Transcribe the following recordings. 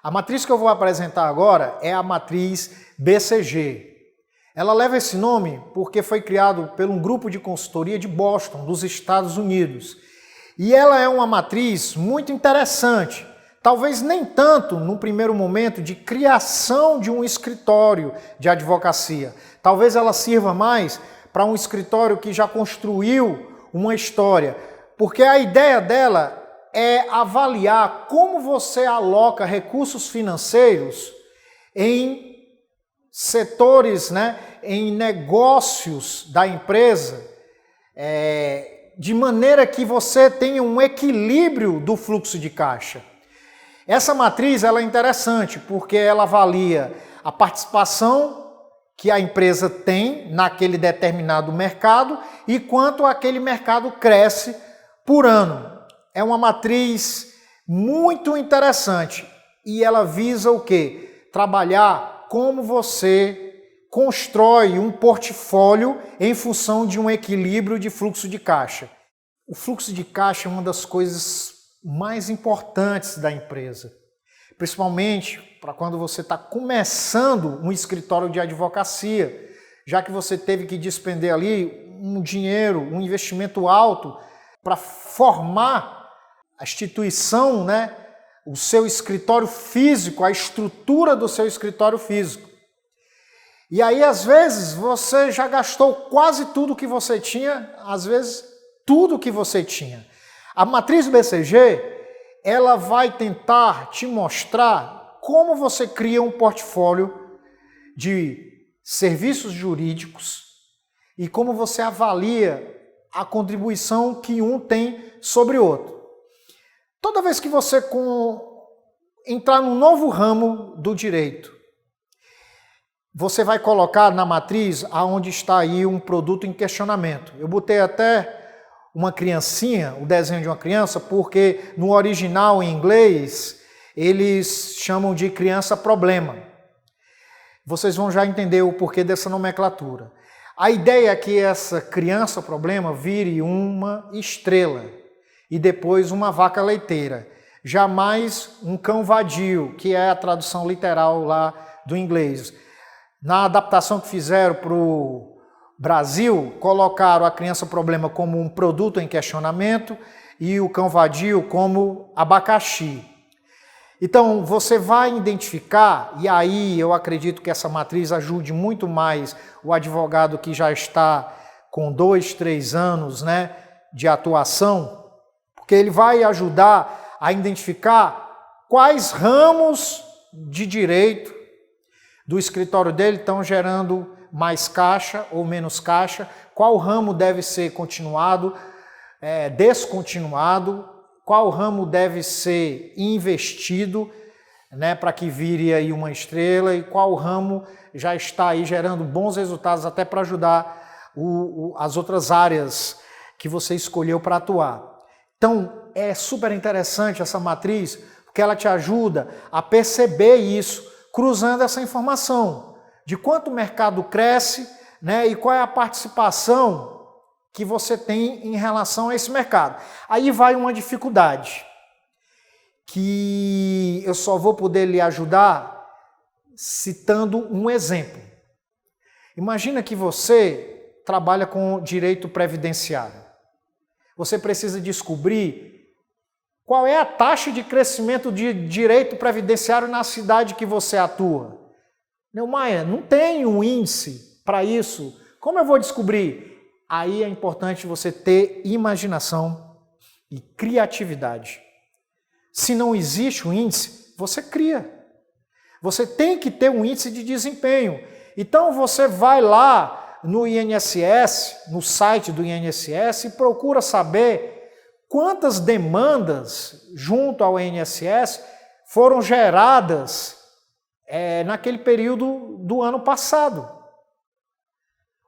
A matriz que eu vou apresentar agora é a matriz BCG. Ela leva esse nome porque foi criado por um grupo de consultoria de Boston, dos Estados Unidos. E ela é uma matriz muito interessante, talvez nem tanto no primeiro momento de criação de um escritório de advocacia. Talvez ela sirva mais para um escritório que já construiu uma história, porque a ideia dela é avaliar como você aloca recursos financeiros em setores, em negócios da empresa, de maneira que você tenha um equilíbrio do fluxo de caixa. Essa matriz ela é interessante porque ela avalia a participação que a empresa tem naquele determinado mercado e quanto aquele mercado cresce por ano. É uma matriz muito interessante e ela visa o quê? Trabalhar como você constrói um portfólio em função de um equilíbrio de fluxo de caixa. O fluxo de caixa é uma das coisas mais importantes da empresa, principalmente para quando você está começando um escritório de advocacia, já que você teve que despender ali um dinheiro, um investimento alto para formar a instituição, o seu escritório físico, a estrutura do seu escritório físico. E aí, às vezes, você já gastou quase tudo que você tinha, às vezes, tudo que você tinha. A matriz BCG, ela vai tentar te mostrar como você cria um portfólio de serviços jurídicos e como você avalia a contribuição que um tem sobre o outro. Toda vez que você entrar num novo ramo do direito, você vai colocar na matriz aonde está aí um produto em questionamento. Eu botei até uma criancinha, o desenho de uma criança, porque no original em inglês eles chamam de criança problema. Vocês vão já entender o porquê dessa nomenclatura. A ideia é que essa criança problema vire uma estrela e depois uma vaca leiteira. Jamais um cão vadio, que é a tradução literal lá do inglês. Na adaptação que fizeram para o Brasil, colocaram a criança problema como um produto em questionamento e o cão vadio como abacaxi. Então, você vai identificar, e aí eu acredito que essa matriz ajude muito mais o advogado que já está com 2, 3 anos de atuação, porque ele vai ajudar a identificar quais ramos de direito do escritório dele estão gerando mais caixa ou menos caixa, qual ramo deve ser continuado, descontinuado, qual ramo deve ser investido para que vire aí uma estrela e qual ramo já está aí gerando bons resultados até para ajudar as outras áreas que você escolheu para atuar. Então, é super interessante essa matriz, porque ela te ajuda a perceber isso, cruzando essa informação de quanto o mercado cresce, e qual é a participação que você tem em relação a esse mercado. Aí vai uma dificuldade, que eu só vou poder lhe ajudar citando um exemplo. Imagina que você trabalha com direito previdenciário. Você precisa descobrir qual é a taxa de crescimento de direito previdenciário na cidade que você atua. Neumaia, não tem um índice para isso. Como eu vou descobrir? Aí é importante você ter imaginação e criatividade. Se não existe um índice, você cria. Você tem que ter um índice de desempenho. Então você vai lá no INSS, no site do INSS, e procura saber quantas demandas junto ao INSS foram geradas naquele período do ano passado.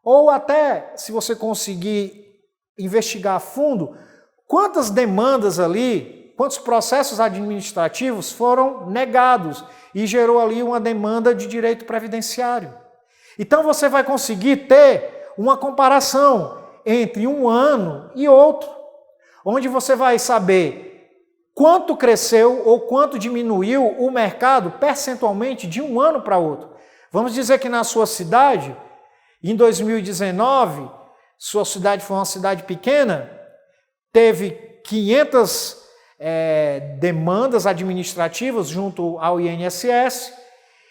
Ou até, se você conseguir investigar a fundo, quantas demandas ali, quantos processos administrativos foram negados e gerou ali uma demanda de direito previdenciário. Então você vai conseguir ter uma comparação entre um ano e outro, onde você vai saber quanto cresceu ou quanto diminuiu o mercado percentualmente de um ano para outro. Vamos dizer que na sua cidade, em 2019, sua cidade foi uma cidade pequena, teve 500 demandas administrativas junto ao INSS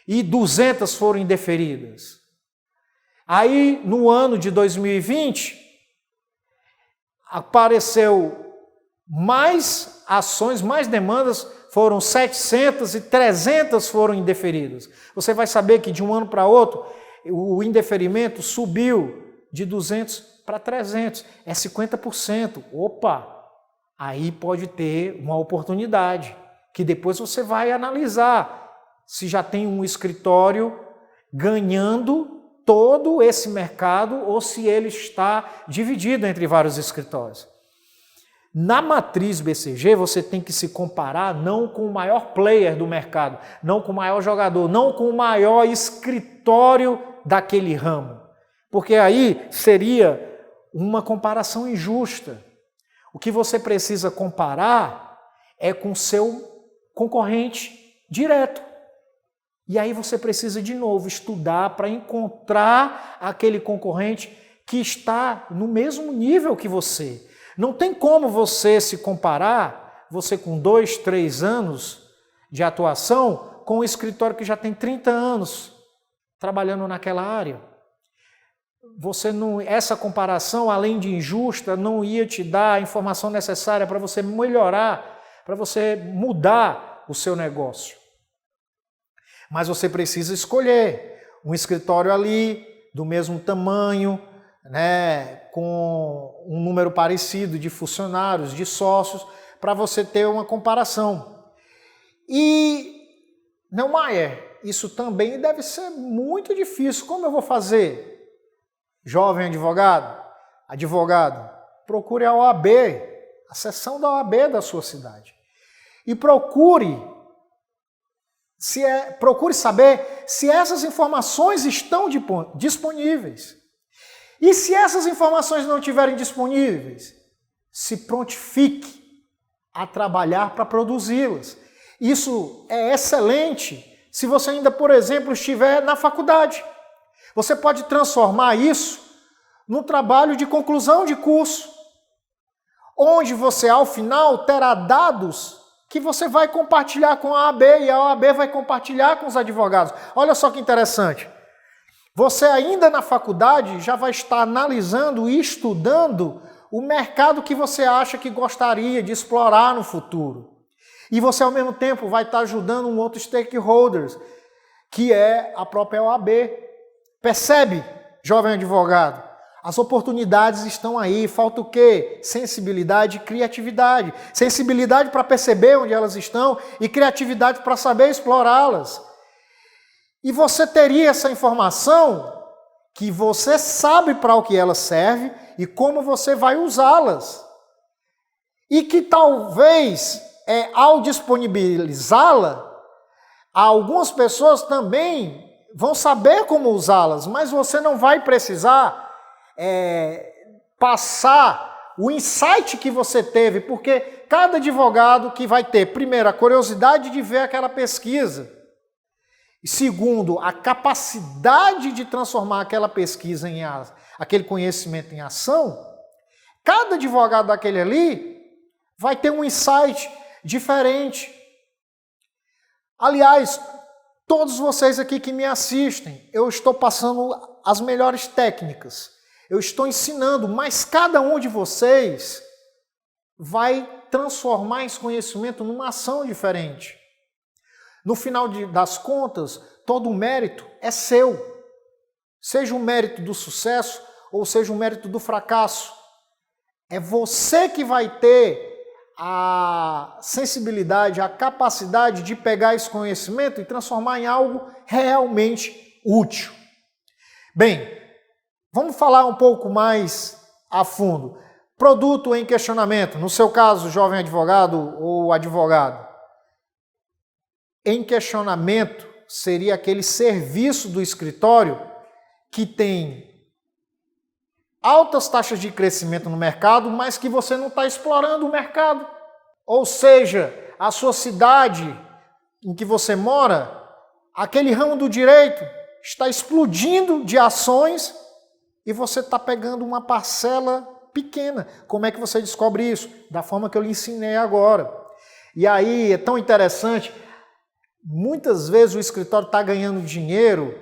e 200 foram indeferidas. Aí, no ano de 2020, apareceu mais ações, mais demandas, foram 700 e 300 foram indeferidas. Você vai saber que de um ano para outro, o indeferimento subiu de 200 para 300, é 50%. Opa! Aí pode ter uma oportunidade, que depois você vai analisar se já tem um escritório ganhando todo esse mercado ou se ele está dividido entre vários escritórios. Na matriz BCG, você tem que se comparar não com o maior player do mercado, não com o maior jogador, não com o maior escritório daquele ramo, porque aí seria uma comparação injusta. O que você precisa comparar é com o seu concorrente direto. E aí você precisa de novo estudar para encontrar aquele concorrente que está no mesmo nível que você. Não tem como você se comparar, você com 2, 3 anos de atuação, com um escritório que já tem 30 anos trabalhando naquela área. Essa comparação, além de injusta, não ia te dar a informação necessária para você melhorar, para você mudar o seu negócio. Mas você precisa escolher um escritório ali, do mesmo tamanho, com um número parecido de funcionários, de sócios, para você ter uma comparação. E, Neumayer, isso também deve ser muito difícil. Como eu vou fazer? Jovem advogado, procure a OAB, a seção da OAB da sua cidade. E procure saber se essas informações estão disponíveis. E se essas informações não estiverem disponíveis, se prontifique a trabalhar para produzi-las. Isso é excelente se você ainda, por exemplo, estiver na faculdade. Você pode transformar isso no trabalho de conclusão de curso, onde você, ao final, terá dados que você vai compartilhar com a OAB e a OAB vai compartilhar com os advogados. Olha só que interessante. Você ainda na faculdade já vai estar analisando e estudando o mercado que você acha que gostaria de explorar no futuro. E você, ao mesmo tempo, vai estar ajudando um outro stakeholder, que é a própria OAB. Percebe, jovem advogado? As oportunidades estão aí, falta o quê? Sensibilidade e criatividade. Sensibilidade para perceber onde elas estão e criatividade para saber explorá-las. E você teria essa informação que você sabe para o que ela serve e como você vai usá-las. E que talvez, ao disponibilizá-la, algumas pessoas também vão saber como usá-las, mas você não vai precisar passar o insight que você teve, porque cada advogado que vai ter, primeiro, a curiosidade de ver aquela pesquisa, e segundo, a capacidade de transformar aquela pesquisa aquele conhecimento em ação, cada advogado daquele ali vai ter um insight diferente. Aliás, todos vocês aqui que me assistem, eu estou passando as melhores técnicas. Eu estou ensinando, mas cada um de vocês vai transformar esse conhecimento numa ação diferente. No final das contas, todo o mérito é seu. Seja o mérito do sucesso ou seja o mérito do fracasso. É você que vai ter a sensibilidade, a capacidade de pegar esse conhecimento e transformar em algo realmente útil. Bem, vamos falar um pouco mais a fundo. Produto em questionamento, no seu caso, jovem advogado ou advogado. Em questionamento seria aquele serviço do escritório que tem altas taxas de crescimento no mercado, mas que você não está explorando o mercado. Ou seja, a sua cidade em que você mora, aquele ramo do direito está explodindo de ações e você está pegando uma parcela pequena. Como é que você descobre isso? Da forma que eu lhe ensinei agora. E aí é tão interessante, muitas vezes o escritório está ganhando dinheiro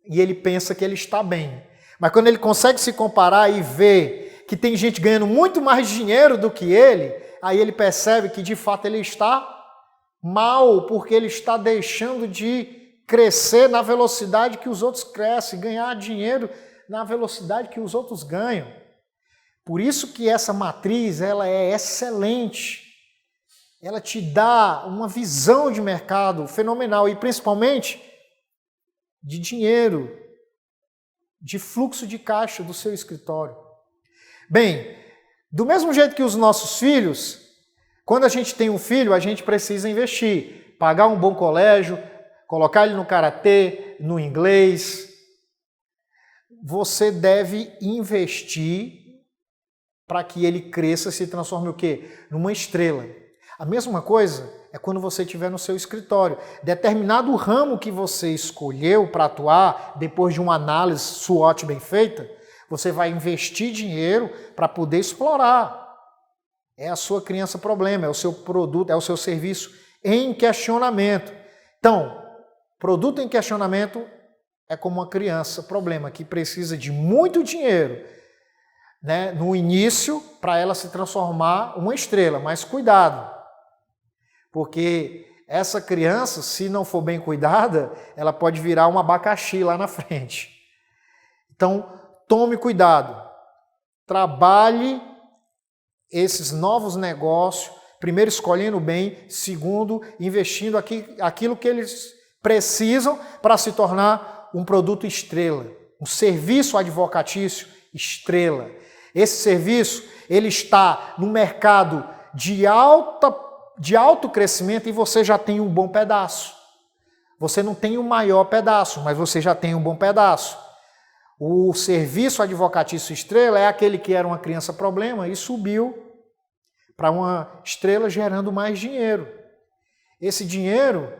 e ele pensa que ele está bem. Mas quando ele consegue se comparar e ver que tem gente ganhando muito mais dinheiro do que ele, aí ele percebe que de fato ele está mal, porque ele está deixando de crescer na velocidade que os outros crescem, ganhar dinheiro na velocidade que os outros ganham. Por isso que essa matriz ela é excelente. Ela te dá uma visão de mercado fenomenal e principalmente de dinheiro, de fluxo de caixa do seu escritório. Bem, do mesmo jeito que os nossos filhos, quando a gente tem um filho, a gente precisa investir, pagar um bom colégio, colocar ele no karatê, no inglês. Você deve investir para que ele cresça e se transforme o quê? Numa estrela. A mesma coisa é quando você estiver no seu escritório. Determinado ramo que você escolheu para atuar, depois de uma análise SWOT bem feita, você vai investir dinheiro para poder explorar. É a sua criança problema, é o seu produto, é o seu serviço em questionamento. Então, produto em questionamento é como uma criança problema que precisa de muito dinheiro, né, no início para ela se transformar uma estrela, mas cuidado. Porque essa criança, se não for bem cuidada, ela pode virar um abacaxi lá na frente. Então, tome cuidado. Trabalhe esses novos negócios, primeiro escolhendo bem, segundo, investindo aquilo que eles precisam para se tornar um produto estrela, um serviço advocatício estrela. Esse serviço, ele está no mercado de alto crescimento e você já tem um bom pedaço. Você não tem o maior pedaço, mas você já tem um bom pedaço. O serviço advocatício estrela é aquele que era uma criança problema e subiu para uma estrela gerando mais dinheiro. Esse dinheiro,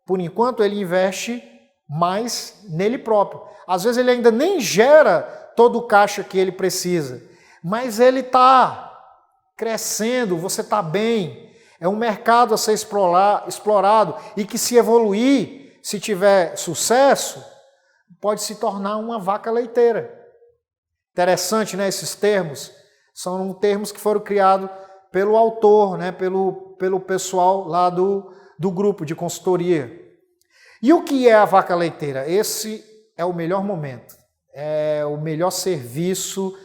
por enquanto, ele investe mais nele próprio. Às vezes ele ainda nem gera todo o caixa que ele precisa, mas ele está crescendo, você está bem. É um mercado a ser explorado e que se evoluir, se tiver sucesso, pode se tornar uma vaca leiteira. Interessante, né? Esses termos são termos que foram criados pelo autor, né? pelo pessoal lá do grupo de consultoria. E o que é a vaca leiteira? Esse é o melhor momento, é o melhor serviço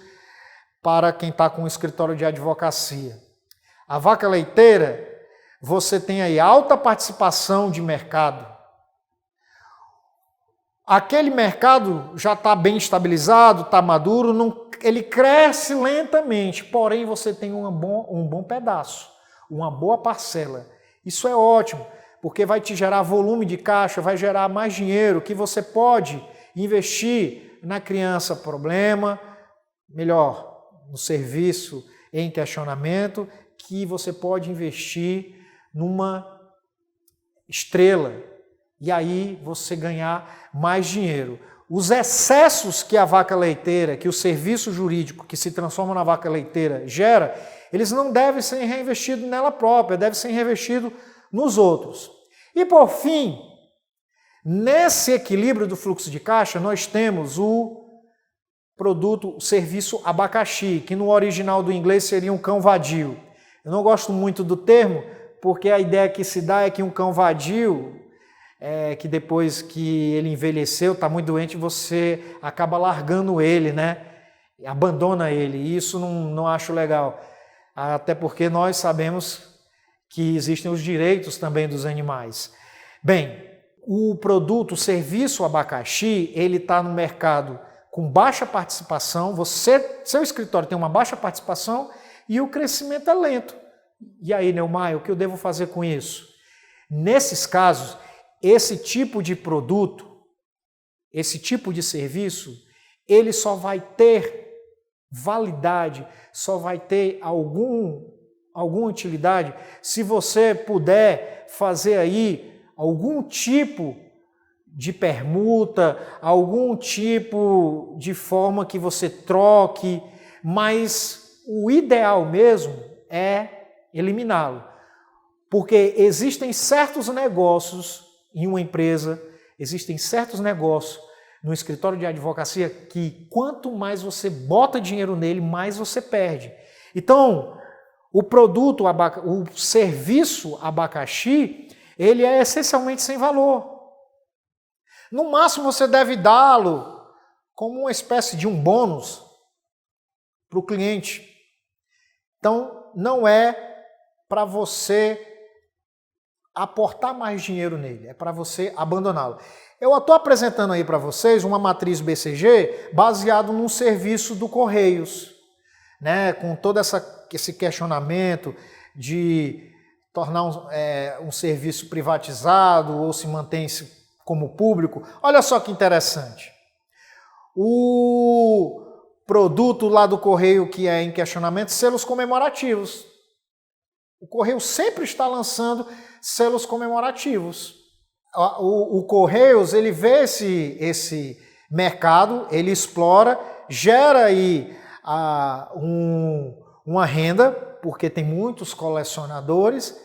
para quem está com um escritório de advocacia. A vaca leiteira, você tem aí alta participação de mercado. Aquele mercado já está bem estabilizado, está maduro, ele cresce lentamente, porém você tem um bom pedaço, uma boa parcela. Isso é ótimo, porque vai te gerar volume de caixa, vai gerar mais dinheiro que você pode investir na criança problema, melhor, no serviço em questionamento, que você pode investir numa estrela e aí você ganhar mais dinheiro. Os excessos que a vaca leiteira, que o serviço jurídico que se transforma na vaca leiteira gera, eles não devem ser reinvestidos nela própria, devem ser reinvestidos nos outros. E por fim, nesse equilíbrio do fluxo de caixa, nós temos o produto, o serviço abacaxi, que no original do inglês seria um cão vadio. Eu não gosto muito do termo, porque a ideia que se dá é que um cão vadio, que depois que ele envelheceu, está muito doente, você acaba largando ele, né? Abandona ele. E isso não acho legal. Até porque nós sabemos que existem os direitos também dos animais. Bem, o produto, o serviço abacaxi, ele está no mercado com baixa participação, seu escritório tem uma baixa participação e o crescimento é lento. E aí, Neumar, o que eu devo fazer com isso? Nesses casos, esse tipo de produto, esse tipo de serviço, ele só vai ter validade, só vai ter alguma utilidade, se você puder fazer aí algum tipo de permuta, algum tipo de forma que você troque, mas o ideal mesmo é eliminá-lo. Porque existem certos negócios em uma empresa, existem certos negócios no escritório de advocacia que quanto mais você bota dinheiro nele, mais você perde. Então, o produto, o serviço abacaxi, ele é essencialmente sem valor. No máximo você deve dá-lo como uma espécie de um bônus para o cliente. Então, não é para você aportar mais dinheiro nele, é para você abandoná-lo. Eu estou apresentando aí para vocês uma matriz BCG baseado num serviço do Correios, né? Com todo esse questionamento de tornar um serviço privatizado ou se mantém como público. Olha só que interessante. O produto lá do Correio que é em questionamento, selos comemorativos. O Correio sempre está lançando selos comemorativos. O Correios, ele vê esse mercado, ele explora, gera aí uma renda, porque tem muitos colecionadores,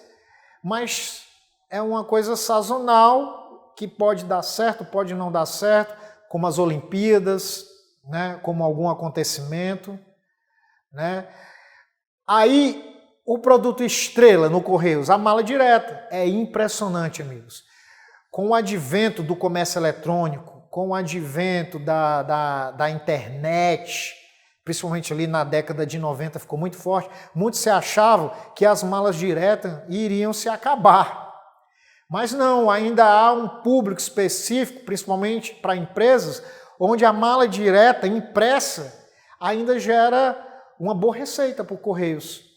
mas é uma coisa sazonal que pode dar certo, pode não dar certo, como as Olimpíadas, né, como algum acontecimento, né? Aí o produto estrela no Correios, a mala direta, é impressionante, amigos. Com o advento do comércio eletrônico, com o advento da internet, principalmente ali na década de 90 ficou muito forte, muitos se achavam que as malas diretas iriam se acabar. Mas não, ainda há um público específico, principalmente para empresas, onde a mala direta impressa ainda gera uma boa receita para o Correios.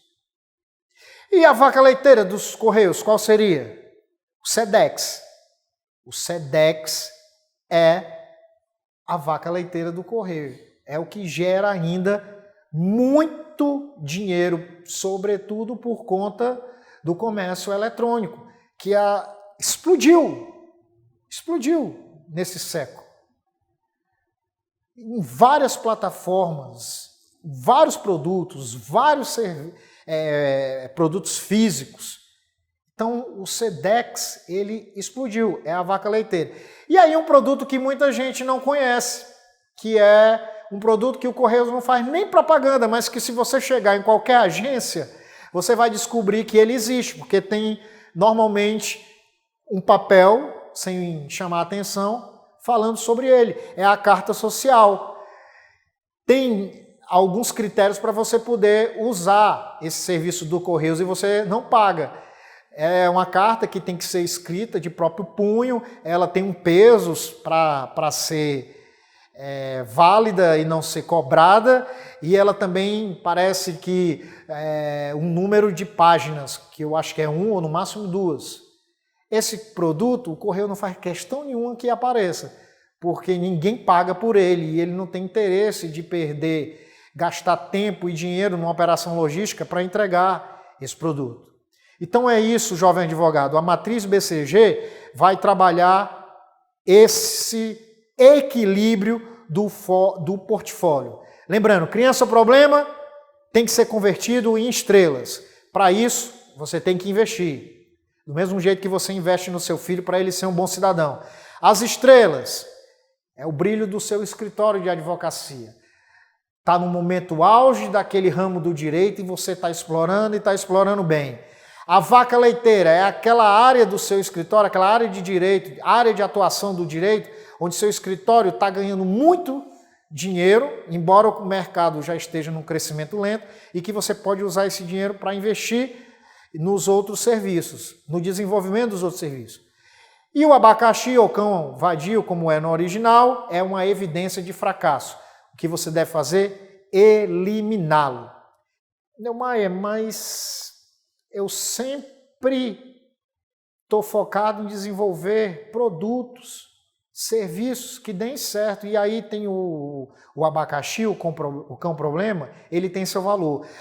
E a vaca leiteira dos Correios, qual seria? O Sedex. O Sedex é a vaca leiteira do Correio. É o que gera ainda muito dinheiro, sobretudo por conta do comércio eletrônico, que explodiu nesse século. Em várias plataformas, vários produtos, vários produtos físicos. Então, o Sedex, ele explodiu, é a vaca leiteira. E aí um produto que muita gente não conhece, que é um produto que o Correios não faz nem propaganda, mas que se você chegar em qualquer agência, você vai descobrir que ele existe, porque tem normalmente um papel, sem chamar a atenção, falando sobre ele. É a carta social. Tem alguns critérios para você poder usar esse serviço do Correios e você não paga. É uma carta que tem que ser escrita de próprio punho, ela tem um peso para ser válida e não ser cobrada, e ela também parece que um número de páginas, que eu acho que é 1 ou no máximo 2. Esse produto, o Correio não faz questão nenhuma que apareça, porque ninguém paga por ele e ele não tem interesse de gastar tempo e dinheiro numa operação logística para entregar esse produto. Então é isso, jovem advogado, a matriz BCG vai trabalhar esse equilíbrio do portfólio. Lembrando, criança problema tem que ser convertido em estrelas. Para isso, você tem que investir. Do mesmo jeito que você investe no seu filho para ele ser um bom cidadão. As estrelas é o brilho do seu escritório de advocacia. Está no momento auge daquele ramo do direito e você está explorando e está explorando bem. A vaca leiteira é aquela área do seu escritório, aquela área de direito, área de atuação do direito, onde seu escritório está ganhando muito dinheiro, embora o mercado já esteja num crescimento lento, e que você pode usar esse dinheiro para investir nos outros serviços, no desenvolvimento dos outros serviços. E o abacaxi ou cão vadio, como é no original, é uma evidência de fracasso. O que você deve fazer? Eliminá-lo. Neumayer, mas eu sempre estou focado em desenvolver produtos, serviços que deem certo. E aí tem o abacaxi, o cão problema, ele tem seu valor.